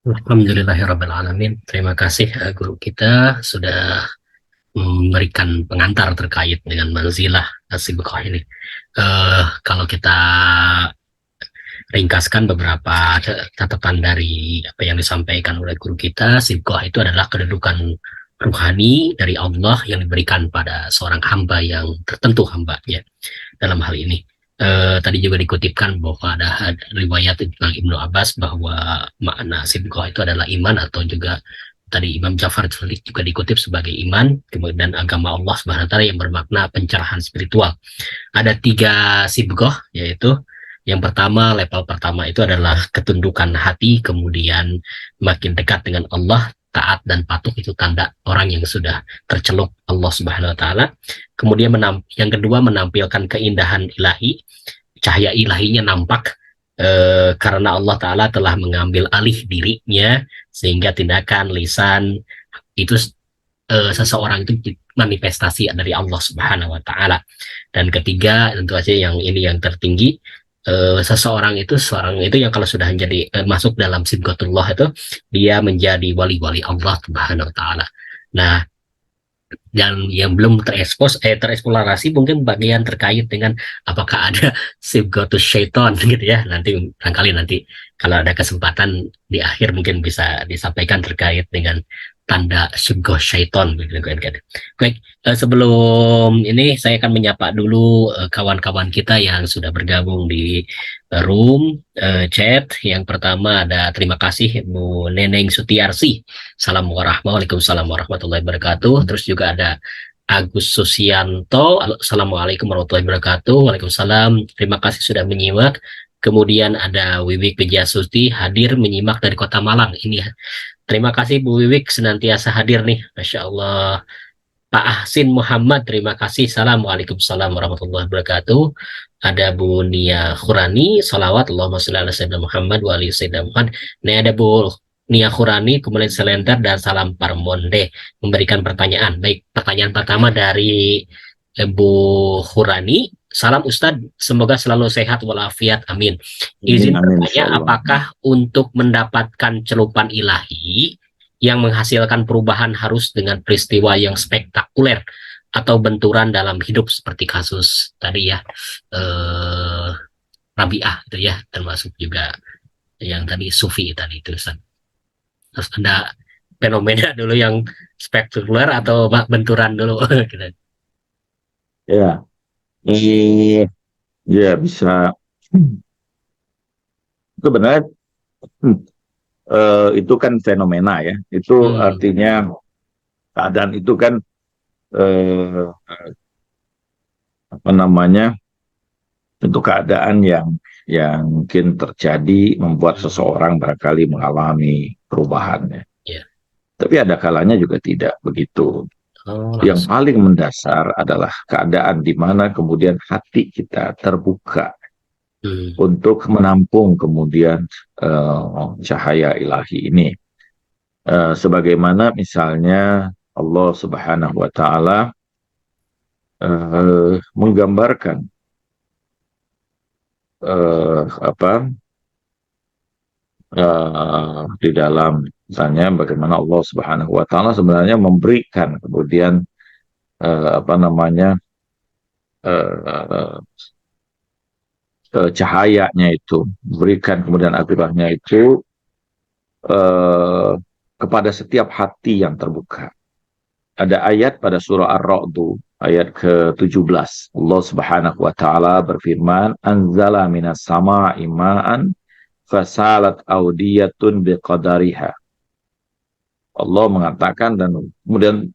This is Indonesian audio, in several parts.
Alhamdulillahirrabbilalamin. Terima kasih guru kita sudah memberikan pengantar terkait dengan manzilah As-Sibghah ini. Kalau kita ringkaskan beberapa catatan dari apa yang disampaikan oleh guru kita, Sibghah itu adalah kedudukan ruhani dari Allah yang diberikan pada seorang hamba yang tertentu hambanya dalam hal ini. Tadi juga dikutipkan bahwa ada riwayat tentang Ibnu Abbas bahwa makna sibghah itu adalah iman, atau juga tadi Imam Ja'far juga dikutip sebagai iman, kemudian agama Allah Subhanahu wa taala yang bermakna pencerahan spiritual. Ada tiga sibghah, yaitu yang pertama, level pertama itu adalah ketundukan hati, kemudian makin dekat dengan Allah, taat dan patuh, itu tanda orang yang sudah terceluk Allah Subhanahu wa taala. Kemudian yang kedua menampilkan keindahan ilahi, cahaya ilahinya nampak karena Allah taala telah mengambil alih dirinya, sehingga tindakan lisan itu seseorang itu manifestasi dari Allah Subhanahu wa taala. Dan ketiga, tentu saja yang ini yang tertinggi, seseorang itu yang kalau sudah menjadi masuk dalam sibghatullah itu, dia menjadi wali-wali Allah Subhanahu wa taala. Nah, dan yang belum tereksplorasi mungkin bagian terkait dengan apakah ada sibghatus syaiton gitu ya. Nanti barangkali nanti kalau ada kesempatan di akhir mungkin bisa disampaikan terkait dengan tanda sibghah syaiton gitu kan. Baik, sebelum ini saya akan menyapa dulu kawan-kawan kita yang sudah bergabung di room chat. Yang pertama ada, terima kasih Bu Neneng Sutiarsi. Waalaikumsalam warahmatullahi wabarakatuh. Terus juga ada Agus Susianto. Assalamualaikum warahmatullahi wabarakatuh. Waalaikumsalam. Terima kasih sudah menyimak. Kemudian ada Wiwik Wijasuti hadir menyimak dari Kota Malang. Ini ya. Terima kasih Bu Wiwik senantiasa hadir nih. Masya Allah. Pak Ahsin Muhammad, terima kasih. Assalamualaikum warahmatullahi wabarakatuh. Ada Bu Nia Khurani, salawat Allahumma sholli ala sayyidina Muhammad wa ali sayyidina Muhammad. Ini ada Bu Nia Khurani, kemudian Selenter dan salam Parmonde memberikan pertanyaan. Baik, pertanyaan pertama dari Bu Khurani. Salam Ustadz, semoga selalu sehat walafiat. Amin. Amin, Izin amin, bertanya, insyaallah. apakah untuk mendapatkan celupan ilahi yang menghasilkan perubahan harus dengan peristiwa yang spektakuler atau benturan dalam hidup, seperti kasus tadi ya, Rabi'ah itu ya, termasuk juga yang tadi Sufi tadi itu Ustaz. Terus ada fenomena dulu yang spektakuler atau benturan dulu gitu. Ya, ya bisa. Sebenarnya itu kan fenomena ya. Itu Hmm, artinya keadaan itu kan eh, apa namanya? Tentu keadaan yang mungkin terjadi membuat hmm, seseorang barangkali mengalami perubahannya. ya. Tapi ada kalanya juga tidak begitu. Oh, Yang langsung. paling mendasar adalah keadaan di mana kemudian hati kita terbuka Hmm, untuk menampung kemudian cahaya ilahi ini. Sebagaimana misalnya Allah Subhanahu wa taala menggambarkan apa di dalam misalnya bagaimana Allah Subhanahu wa taala sebenarnya memberikan kemudian apa namanya uh, cahayanya itu, berikan kemudian akibahnya itu eh, kepada setiap hati yang terbuka. Ada ayat pada surah Ar-Ra'd ayat ke-17. Allah Subhanahu wa taala berfirman, "Anzala minas sama'i ma'an fasalat audiyatun biqadariha." Allah mengatakan dan kemudian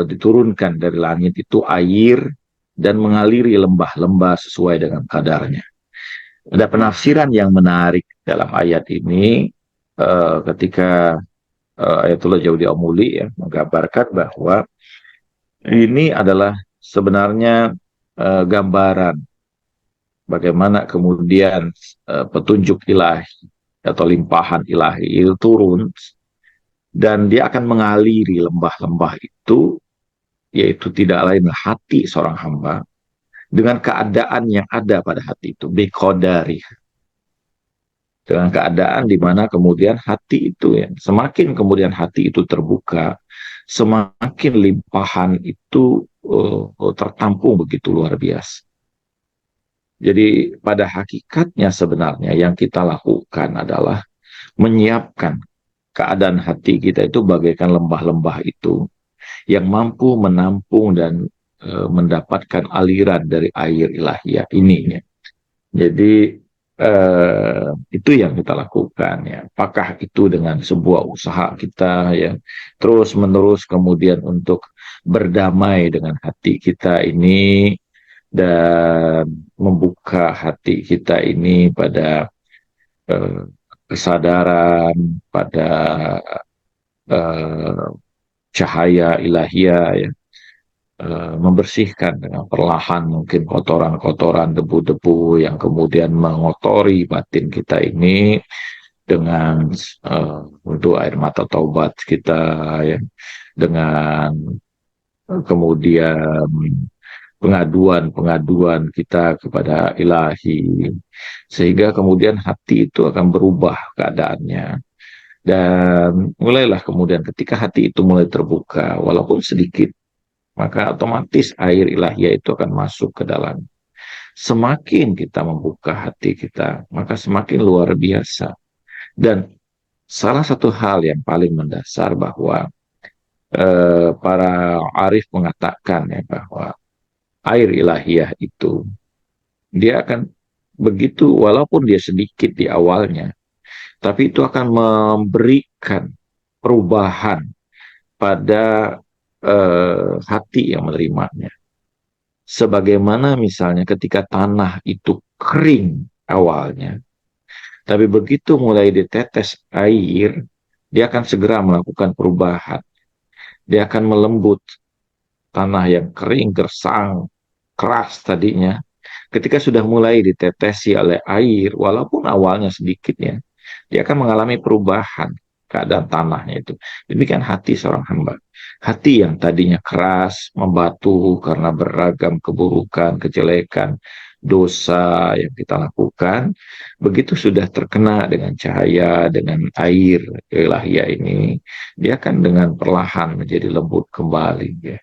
diturunkan dari langit itu air dan mengaliri lembah-lembah sesuai dengan kadarnya. Ada penafsiran yang menarik dalam ayat ini ketika Ayatullah Jaudi Amuli ya menggambarkan bahwa ini adalah sebenarnya gambaran bagaimana kemudian petunjuk ilahi atau limpahan ilahi itu turun dan dia akan mengaliri lembah-lembah itu, yaitu tidak lain hati seorang hamba dengan keadaan yang ada pada hati itu biqadari. Dengan keadaan di mana kemudian hati itu ya, semakin kemudian hati itu terbuka, semakin limpahan itu tertampung begitu luar biasa. Jadi pada hakikatnya sebenarnya yang kita lakukan adalah menyiapkan keadaan hati kita itu bagaikan lembah-lembah itu yang mampu menampung dan mendapatkan aliran dari air ilahiyah ini ya. Jadi itu yang kita lakukan ya. Apakah itu dengan sebuah usaha kita yang terus menerus kemudian untuk berdamai dengan hati kita ini dan membuka hati kita ini pada eh, kesadaran, pada eh, cahaya ilahiyah ya, membersihkan dengan perlahan mungkin kotoran-kotoran, debu-debu yang kemudian mengotori batin kita ini dengan untuk air mata taubat kita ya, dengan kemudian pengaduan-pengaduan kita kepada ilahi, sehingga kemudian hati itu akan berubah keadaannya. Dan mulailah kemudian ketika hati itu mulai terbuka, walaupun sedikit, maka otomatis air ilahiyah itu akan masuk ke dalam. Semakin kita membuka hati kita, maka semakin luar biasa. Dan salah satu hal yang paling mendasar bahwa para arif mengatakan ya bahwa air ilahiyah itu dia akan begitu walaupun dia sedikit di awalnya, tapi itu akan memberikan perubahan pada hati yang menerimanya. Sebagaimana misalnya ketika tanah itu kering awalnya, tapi begitu mulai ditetes air, dia akan segera melakukan perubahan. Dia akan melembut. Tanah yang kering, gersang, keras tadinya, ketika sudah mulai ditetesi oleh air, walaupun awalnya sedikit ya, dia akan mengalami perubahan keadaan tanahnya itu. Demikian hati seorang hamba. Hati yang tadinya keras, membatu karena beragam keburukan, kejelekan, dosa yang kita lakukan, begitu sudah terkena dengan cahaya, dengan air ilahiyah ini, dia akan dengan perlahan menjadi lembut kembali ya,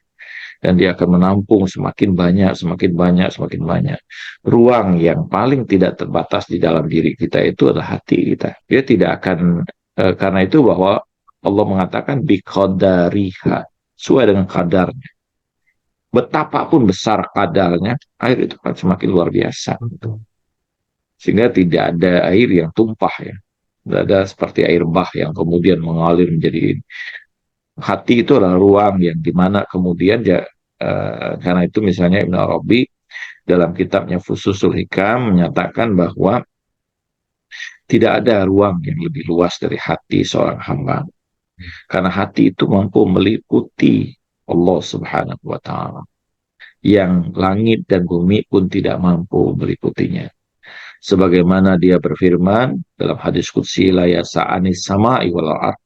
dan dia akan menampung semakin banyak, semakin banyak, semakin banyak. Ruang yang paling tidak terbatas di dalam diri kita itu adalah hati kita. Dia tidak akan, karena itu bahwa Allah mengatakan biqadariha, sesuai dengan kadarnya. Betapapun besar kadarnya, air itu akan semakin luar biasa. Sehingga tidak ada air yang tumpah ya. Tidak ada seperti air bah yang kemudian mengalir menjadi. Hati itu adalah ruang yang dimana kemudian ya, karena itu misalnya Ibn Arabi dalam kitabnya Fususul Hikam menyatakan bahwa tidak ada ruang yang lebih luas dari hati seorang hamba, karena hati itu mampu meliputi Allah Subhanahu wa Ta'ala yang langit dan bumi pun tidak mampu meliputinya. Sebagaimana dia berfirman dalam hadis qudsi, la yasa'ani sama'i wal ard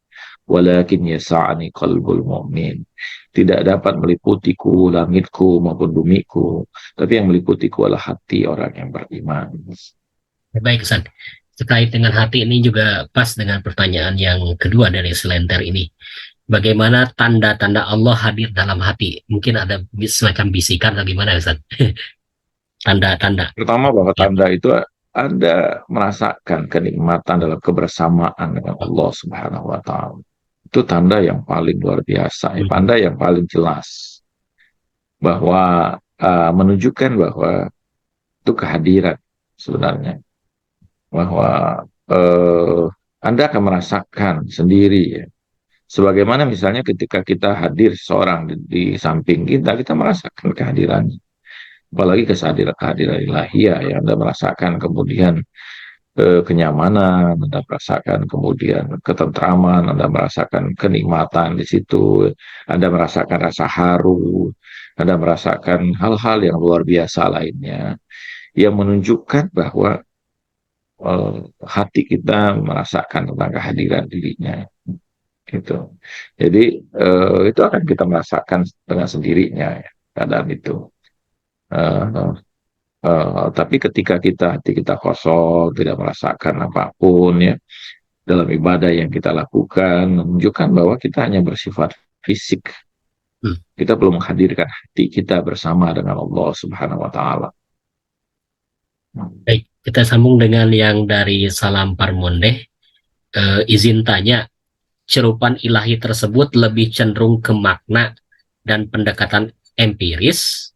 walakin yasa'ani qalbul mu'min. Tidak dapat meliputiku langitku maupun bumiku, tapi yang meliputiku adalah hati orang yang beriman. Baik, Ustaz. Terkait dengan hati ini juga pas dengan pertanyaan yang kedua dari selenter ini. Bagaimana tanda-tanda Allah hadir dalam hati? Mungkin ada semacam bisikan atau gimana, Ustaz? Tanda-tanda. Pertama bahwa Ya. tanda itu Anda merasakan kenikmatan dalam kebersamaan dengan Allah Subhanahu wa Ta'ala. Itu tanda yang paling luar biasa, tanda yang paling jelas bahwa menunjukkan bahwa itu kehadiran sebenarnya, bahwa Anda akan merasakan sendiri ya. Sebagaimana misalnya ketika kita hadir seorang di samping kita, kita merasakan kehadirannya. Apalagi kehadiran ilahiyah ya, Anda merasakan kemudian kenyamanan, Anda merasakan kemudian ketentraman, Anda merasakan kenikmatan di situ, Anda merasakan rasa haru, Anda merasakan hal-hal yang luar biasa lainnya yang menunjukkan bahwa hati kita merasakan tentang kehadiran dirinya gitu. Jadi itu akan kita merasakan dengan sendirinya ya, keadaan itu. Tapi ketika hati kita kosong, tidak merasakan apapun ya dalam ibadah yang kita lakukan, menunjukkan bahwa kita hanya bersifat fisik. Hmm. Kita belum menghadirkan hati kita bersama dengan Allah Subhanahu wa Ta'ala. Baik, kita sambung dengan yang dari Salam Parmonde. Izin tanya, cerupan ilahi tersebut lebih cenderung ke makna dan pendekatan empiris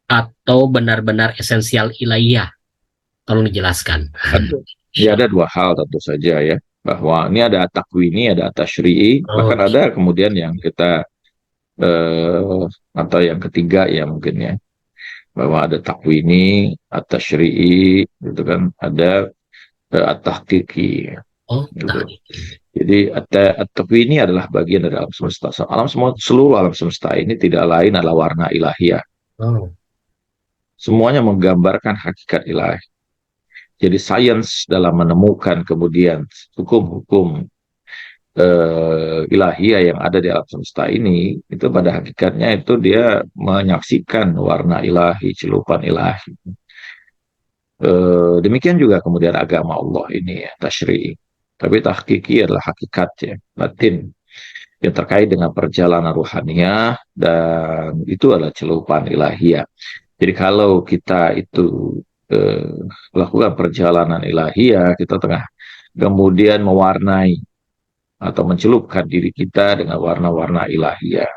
atau benar-benar esensial ilahiyah? Tolong dijelaskan. Ada dua hal tentu saja ya, bahwa ini ada takwini, ada tasyri'i, bahkan Oh, ada kemudian yang kita atau yang ketiga ya mungkin ya, bahwa ada takwini, tasyri'i, gitu kan, ada at-tahqiqi oh, gitu. tak. Jadi at-takwini adalah bagian dari alam semesta. Alam semua, seluruh alam semesta ini tidak lain adalah warna ilahiyah. Oh, Semuanya menggambarkan hakikat ilahi. Jadi sains dalam menemukan kemudian hukum-hukum ilahiyah yang ada di alam semesta ini, itu pada hakikatnya itu dia menyaksikan warna ilahi, celupan ilahi. Demikian juga kemudian agama Allah ini ya, tasyri'i. Tapi tahqiqi adalah hakikat ya, batin, yang terkait dengan perjalanan ruhaniyah, dan itu adalah celupan ilahiyah. Jadi kalau kita itu lakukan perjalanan ilahiyah, kita tengah kemudian mewarnai atau mencelupkan diri kita dengan warna-warna ilahiyah.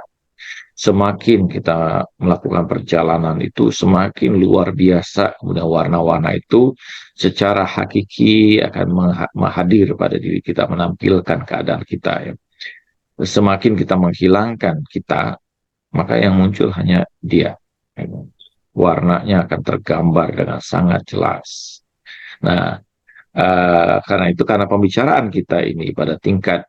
Semakin kita melakukan perjalanan itu, semakin luar biasa kemudian warna-warna itu secara hakiki akan menghadir pada diri kita, menampilkan keadaan kita ya. Semakin kita menghilangkan kita, maka yang muncul hanya dia. Warnanya akan tergambar dengan sangat jelas. Nah, karena itu, karena pembicaraan kita ini pada tingkat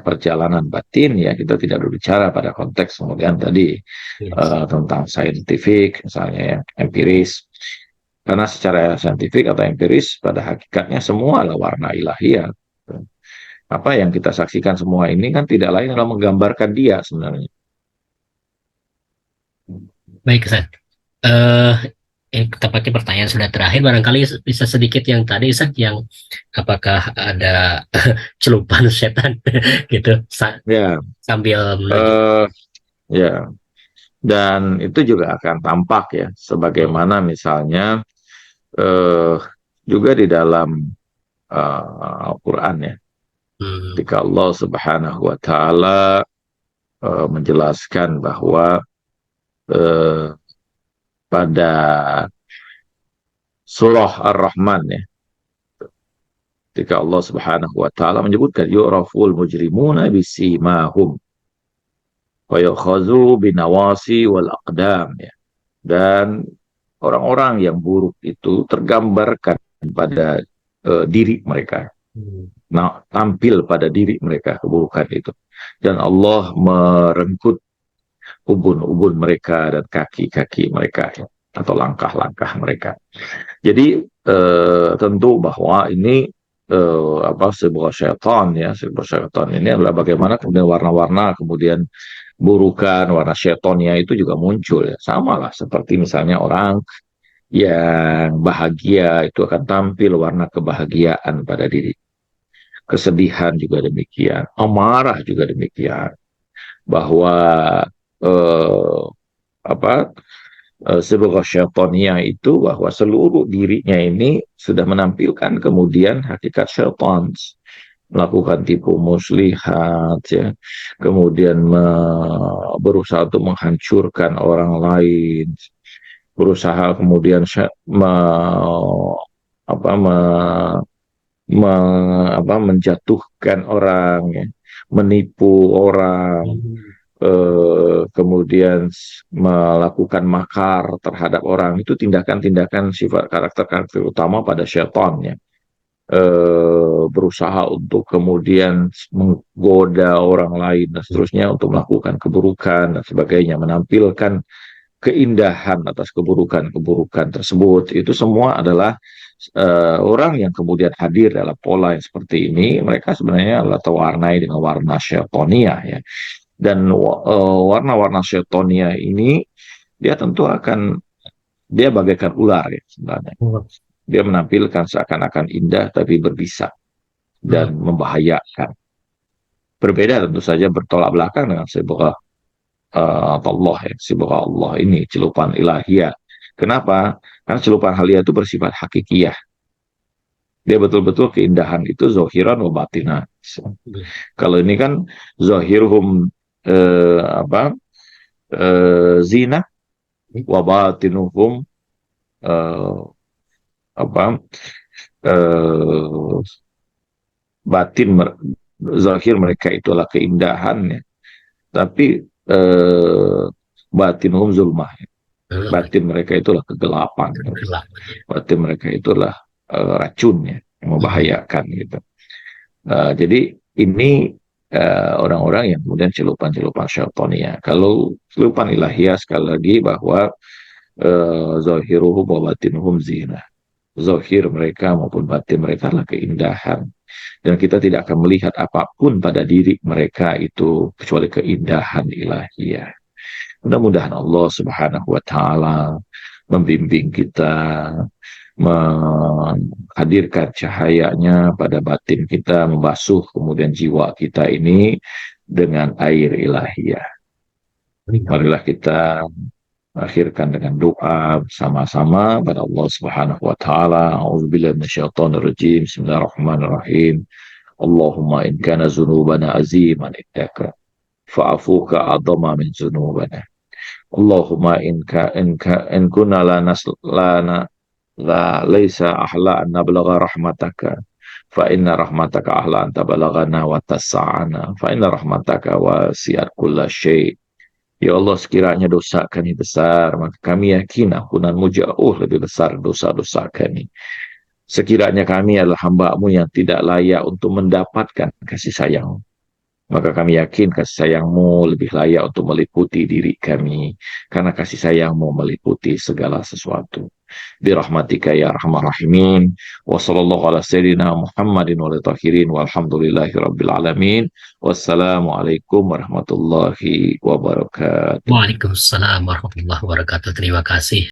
perjalanan batin ya, kita tidak berbicara pada konteks kemudian tadi yes. tentang saintifik misalnya ya, empiris. Karena secara saintifik atau empiris pada hakikatnya semua adalah warna ilahiyah. Apa yang kita saksikan semua ini kan tidak lain adalah menggambarkan dia sebenarnya. Baik, Ustaz. Eh, yang tepatnya pertanyaan sudah terakhir, barangkali bisa sedikit yang tadi, Ustaz, yang apakah ada celupan setan gitu Ya, sambil menuju. eh, ya, dan itu juga akan tampak ya, sebagaimana misalnya eh, juga di dalam Al-Quran ya, Hmm. ketika Allah Subhanahu wa Ta'ala menjelaskan bahwa eh, pada surah Ar-Rahman ya, ketika Allah Subhanahu wa Ta'ala menyebutkan yu'raful mujrimuna bisimahum wa yu'khazu binawasi wal aqdam ya, dan orang-orang yang buruk itu tergambarkan pada diri mereka. Nah, tampil pada diri mereka keburukan itu. Dan Allah merenggut ubun-ubun mereka dan kaki-kaki mereka ya, atau langkah-langkah mereka. Jadi tentu bahwa ini sebuah syaitan ya, sebuah syaitan ini adalah bagaimana kemudian warna-warna kemudian burukan, warna syaitonnya itu juga muncul ya. Sama lah seperti misalnya orang yang bahagia itu akan tampil warna kebahagiaan pada diri. Kesedihan juga demikian, amarah juga demikian. Bahwa eh, apa sebuah syaitaniyah itu bahwa seluruh dirinya ini sudah menampilkan kemudian hakikat syaitan, melakukan tipu muslihat ya, kemudian berusaha untuk menghancurkan orang lain, berusaha kemudian apa, menjatuhkan orang ya, menipu orang, kemudian melakukan makar terhadap orang. Itu tindakan-tindakan sifat karakter-karakter utama pada syaitan ya. Berusaha untuk kemudian menggoda orang lain dan seterusnya untuk melakukan keburukan dan sebagainya, menampilkan keindahan atas keburukan-keburukan tersebut. Itu semua adalah orang yang kemudian hadir dalam pola yang seperti ini, mereka sebenarnya adalah terwarnai dengan warna syaitonia ya. Dan warna-warna syaitonia ini dia tentu akan dia bagaikan ular ya sebenarnya. Dia menampilkan seakan-akan indah tapi berbisa dan membahayakan. Berbeda tentu saja, bertolak belakang dengan sibghah Allah ya, sibghah Allah ini, celupan ilahiyah. Kenapa? Karena celupan ilahiyah itu bersifat hakikiyah. Dia betul-betul keindahan itu zohiran wa batina. Kalau ini kan zohirhum apa zina wa batinuhum eh, apa eh, batin zahir mereka itulah keindahannya, tapi batinhum zulmah, batin mereka itulah kegelapan, batin mereka itulah racunnya yang membahayakan gitu. Jadi ini orang-orang yang kemudian celupan-celupan syaitonia. Kalau celupan ilahiyah sekali lagi bahwa zahiruhum wa batinuhum zina. Zahir mereka maupun batin mereka adalah keindahan. Dan kita tidak akan melihat apapun pada diri mereka itu kecuali keindahan ilahiyah. Mudah-mudahan Allah Subhanahu wa Ta'ala membimbing kita, menghadirkan cahayanya pada batin kita, membasuh kemudian jiwa kita ini dengan air ilahiyah. Marilah kita akhirkan dengan doa bersama-sama pada Allah Subhanahu wa taala. A'udzubillahi minasyaitonir rajim. Bismillahirrahmanirrahim. Allahumma in kana dzunubana aziman indaka fa'afuka a'dhama min dzunubana. Allahumma in kunna lana la laysa ahla an nablagha rahmataka fa inna rahmataka ahla an tabalaghana wa tas'ana fa inna rahmataka wasi'at kulla syai'. Ya Allah, sekiranya dosa kami besar, maka kami yakin ampunanmu jauh lebih besar dosa-dosa kami. Sekiranya kami adalah hamba-Mu yang tidak layak untuk mendapatkan kasih sayang, maka kami yakin kasih sayang-Mu lebih layak untuk meliputi diri kami, karena kasih sayang-Mu meliputi segala sesuatu. Birahmatika ya arhamar rahimin. Wa sallallahu ala sayyidina Muhammadin wa tahirin walhamdulillahi rabbil alamin. Wassalamualaikum warahmatullahi wabarakatuh. Waalaikumsalam warahmatullahi wabarakatuh. Terima kasih